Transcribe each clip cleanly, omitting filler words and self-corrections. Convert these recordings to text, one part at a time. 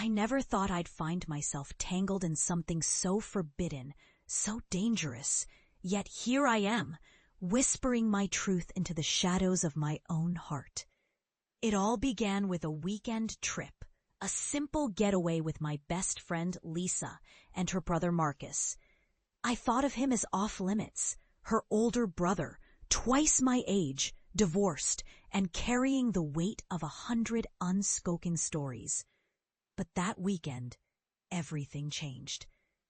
I never thought I'd find myself tangled in something so forbidden, so dangerous. Yet here I am, whispering my truth into the shadows of my own heart. It all began with a weekend trip, a simple getaway with my best friend Lisa and her brother Marcus. I thought of him as off limits, her older brother, twice my age, divorced, and carrying the weight of 100 unspoken stories. But that weekend, everything changed.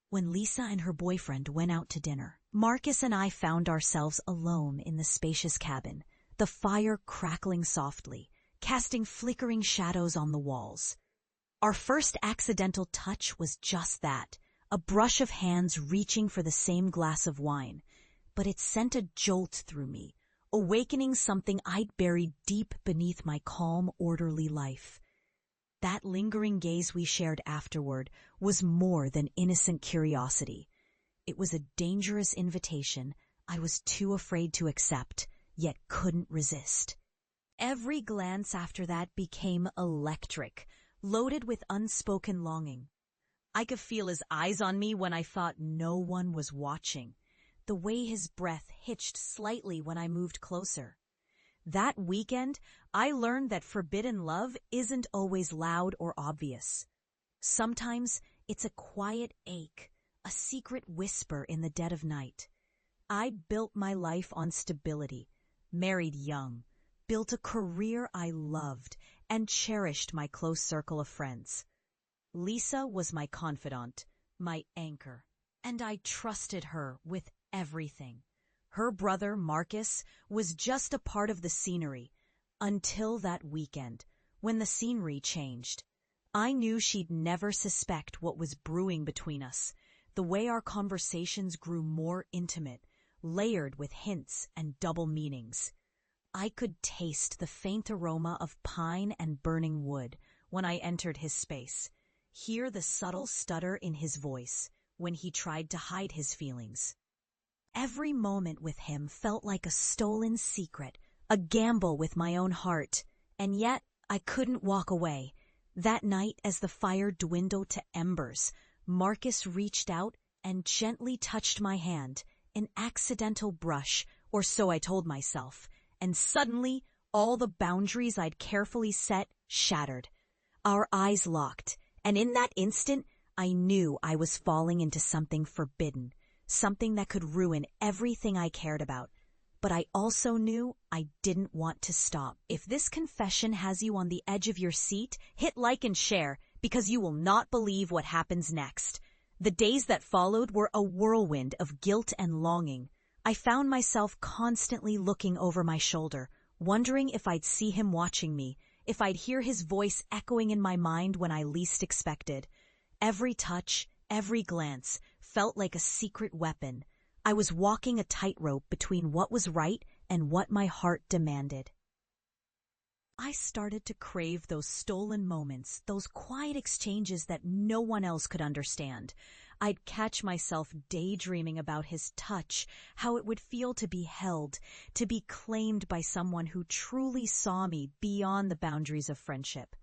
When Lisa and her boyfriend went out to dinner, Marcus and I found ourselves alone in the spacious cabin, the fire crackling softly, casting flickering shadows on the walls. Our first accidental touch was just that, a brush of hands reaching for the same glass of wine, but it sent a jolt through me, awakening something I'd buried deep beneath my calm, orderly life. That lingering gaze we shared afterward was more than innocent curiosity. It was a dangerous invitation I was too afraid to accept, yet couldn't resist. Every glance after that became electric, loaded with unspoken longing. I could feel his eyes on me when I thought no one was watching, the way his breath hitched slightly when I moved closer. That weekend, I learned that forbidden love isn't always loud or obvious. Sometimes it's a quiet ache, a secret whisper in the dead of night. I built my life on stability, married young, built a career I loved, and cherished my close circle of friends. Lisa was my confidant, my anchor, and I trusted her with everything. Her brother, Marcus, was just a part of the scenery, until that weekend, when the scenery changed. I knew she'd never suspect what was brewing between us, the way our conversations grew more intimate, layered with hints and double meanings. I could taste the faint aroma of pine and burning wood when I entered his space, hear the subtle stutter in his voice when he tried to hide his feelings. Every moment with him felt like a stolen secret, a gamble with my own heart, and yet I couldn't walk away. That night, as the fire dwindled to embers, Marcus reached out and gently touched my hand, an accidental brush, or so I told myself, and suddenly all the boundaries I'd carefully set shattered. Our eyes locked, and in that instant, I knew I was falling into something forbidden, something that could ruin everything I cared about. But I also knew I didn't want to stop. If this confession has you on the edge of your seat, hit like and share, because you will not believe what happens next. The days that followed were a whirlwind of guilt and longing. I found myself constantly looking over my shoulder, wondering if I'd see him watching me, if I'd hear his voice echoing in my mind when I least expected. Every touch, every glance felt like a secret weapon. I was walking a tightrope between what was right and what my heart demanded. I started to crave those stolen moments, those quiet exchanges that no one else could understand. I'd catch myself daydreaming about his touch, how it would feel to be held, to be claimed by someone who truly saw me beyond the boundaries of friendship.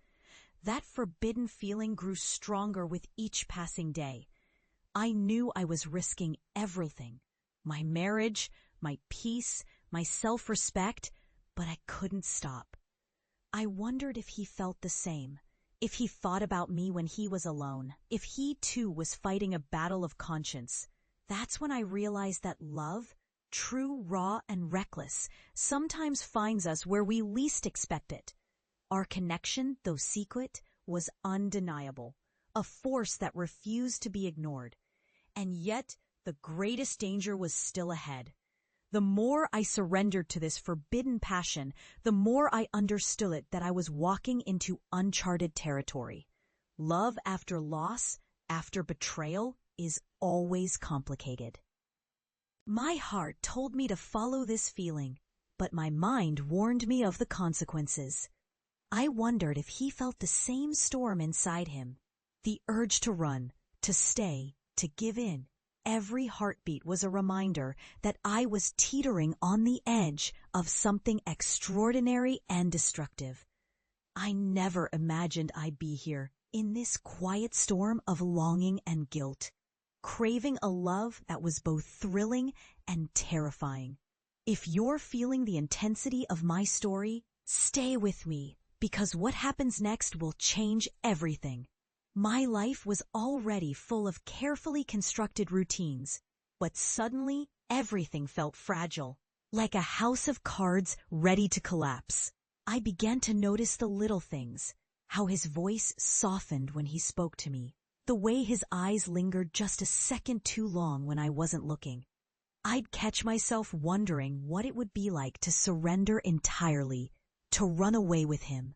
That forbidden feeling grew stronger with each passing day. I knew I was risking everything, my marriage, my peace, my self-respect, but I couldn't stop. I wondered if he felt the same, if he thought about me when he was alone, if he too was fighting a battle of conscience. That's when I realized that love, true, raw, and reckless, sometimes finds us where we least expect it. Our connection, though secret, was undeniable, a force that refused to be ignored. And yet, the greatest danger was still ahead. The more I surrendered to this forbidden passion, the more I understood it that I was walking into uncharted territory. Love after loss, after betrayal, is always complicated. My heart told me to follow this feeling, but my mind warned me of the consequences. I wondered if he felt the same storm inside him, the urge to run, to stay, to give in. Every heartbeat was a reminder that I was teetering on the edge of something extraordinary and destructive. I never imagined I'd be here, in this quiet storm of longing and guilt, craving a love that was both thrilling and terrifying. If you're feeling the intensity of my story, stay with me, because what happens next will change everything. My life was already full of carefully constructed routines, but suddenly everything felt fragile, like a house of cards ready to collapse. I began to notice the little things, how his voice softened when he spoke to me, the way his eyes lingered just a second too long when I wasn't looking. I'd catch myself wondering what it would be like to surrender entirely, to run away with him,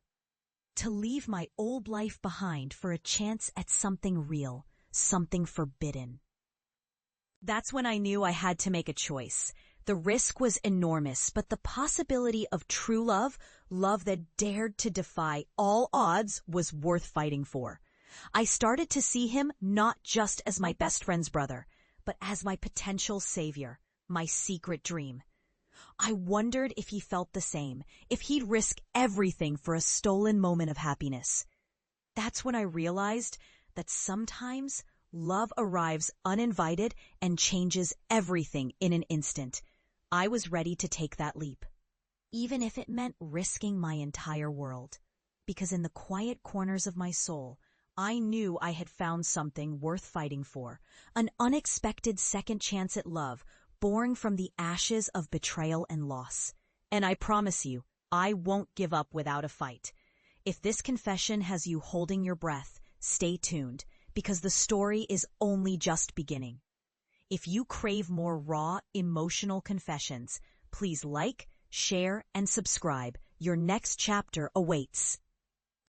to leave my old life behind for a chance at something real, something forbidden. That's when I knew I had to make a choice. The risk was enormous, but the possibility of true love, love that dared to defy all odds, was worth fighting for. I started to see him not just as my best friend's brother, but as my potential savior, my secret dream. I wondered if he felt the same, if he'd risk everything for a stolen moment of happiness. That's when I realized that sometimes love arrives uninvited and changes everything in an instant. I was ready to take that leap, even if it meant risking my entire world, because in the quiet corners of my soul, I knew I had found something worth fighting for, an unexpected second chance at love, born from the ashes of betrayal and loss. And I promise you, I won't give up without a fight. If this confession has you holding your breath, stay tuned, because the story is only just beginning. If you crave more raw, emotional confessions, please like, share, and subscribe. Your next chapter awaits.